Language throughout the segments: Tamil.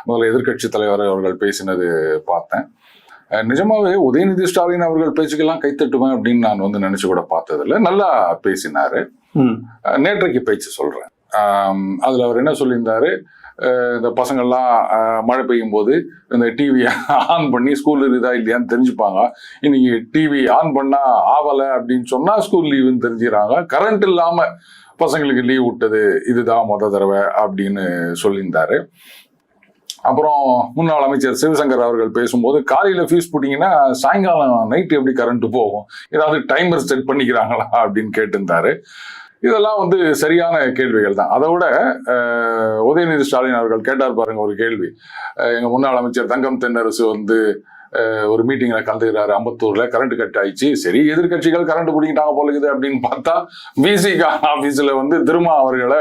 முதல்ல எதிர்க்கட்சி தலைவர் அவர்கள் பேசினது பார்த்தேன். நிஜமாவே உதயநிதி ஸ்டாலின் அவர்கள் பேச்சுக்கெல்லாம் கைத்தட்டுவேன் அப்படின்னு நான் வந்து நினைச்சு கூட பார்த்ததில்ல. நல்லா பேசினாரு. நேற்றைக்கு பேச்சு சொல்றேன். அதுல அவர் என்ன சொல்லியிருந்தாரு, இந்த பசங்கள்லாம் மழை பெய்யும் போது இந்த டிவி ஆன் பண்ணி ஸ்கூல் இருக்குதா இல்லையான்னு தெரிஞ்சுப்பாங்க. இன்னைக்கு டிவி ஆன் பண்ணா ஆவலை அப்படின்னு சொன்னா ஸ்கூல் லீவுன்னு தெரிஞ்சுக்கிறாங்க. கரண்ட் இல்லாம பசங்களுக்கு லீவ் விட்டது இதுதான் முத தடவை அப்படின்னு சொல்லியிருந்தாரு. அப்புறம் முன்னாள் அமைச்சர் சிவசங்கர் அவர்கள் பேசும்போது, காலையில ஃபீஸ் போட்டீங்கன்னா சாயங்காலம் நைட்டு எப்படி கரண்ட் போகும், ஏதாவது டைமர் செட் பண்ணிக்கிறாங்களா அப்படின்னு கேட்டிருந்தாரு. இதெல்லாம் வந்து சரியான கேள்விகள் தான். அதை விட உதயநிதி ஸ்டாலின் அவர்கள் கேட்டார் பாருங்க ஒரு கேள்வி. எங்க முன்னாள் அமைச்சர் தங்கம் தென்னரசு வந்து ஒரு மீட்டிங்ல கலந்துக்கிறாரு அம்பத்தூர்ல, கரண்ட் கட் ஆயிடுச்சு. சரி, எதிர்கட்சிகள் கரண்ட் பிடிக்கிட்டாங்க போலுக்குது அப்படின்னு பார்த்தா விசிக ஆபீஸ்ல வந்து திருமா அவர்களை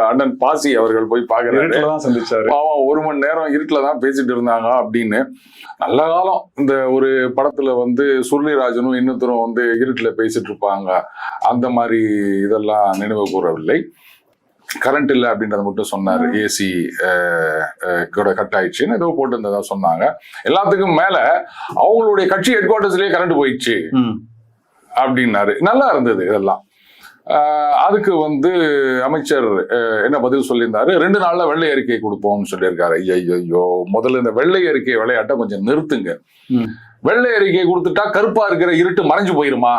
அண்ணன் பாசி அவர்கள் போய் பாக்குறாரு. சந்திச்சாரு. பாவம் 1 மணி நேரம் இருட்டுல தான் பேசிட்டு இருந்தாங்க அப்படின்னு. நல்ல காலம் இந்த ஒரு படத்துல வந்து சுருளிராஜனும் இன்னொருத்தரும் வந்து இருட்டுல பேசிட்டு இருப்பாங்க. அந்த மாதிரி இதெல்லாம் நினைவு கூறவில்லை. கரண்ட் இல்லை அப்படின்றத மட்டும் சொன்னாரு. ஏசி கூட கட் ஆயிடுச்சுன்னு ஏதோ போட்டு இருந்ததா சொன்னாங்க. எல்லாத்துக்கும் மேல அவங்களுடைய கட்சி ஹெட் குவார்டர்ஸ்லயே கரண்ட் போயிடுச்சு அப்படின்னாரு. நல்லா இருந்தது இதெல்லாம். அதுக்கு வந்து அமைச்சர் என்ன பதில் சொல்லியிருந்தாரு, 2 நாள்ல வெள்ளை அறிக்கை கொடுப்போம்னு சொல்லியிருக்காரு. ஐயோ, முதல்ல இந்த வெள்ளை அறிக்கை விளையாட்ட கொஞ்சம் நிறுத்துங்க. வெள்ளை அறிக்கை கொடுத்துட்டா கருப்பா இருக்கிற இருட்டு மறைஞ்சு போயிருமா?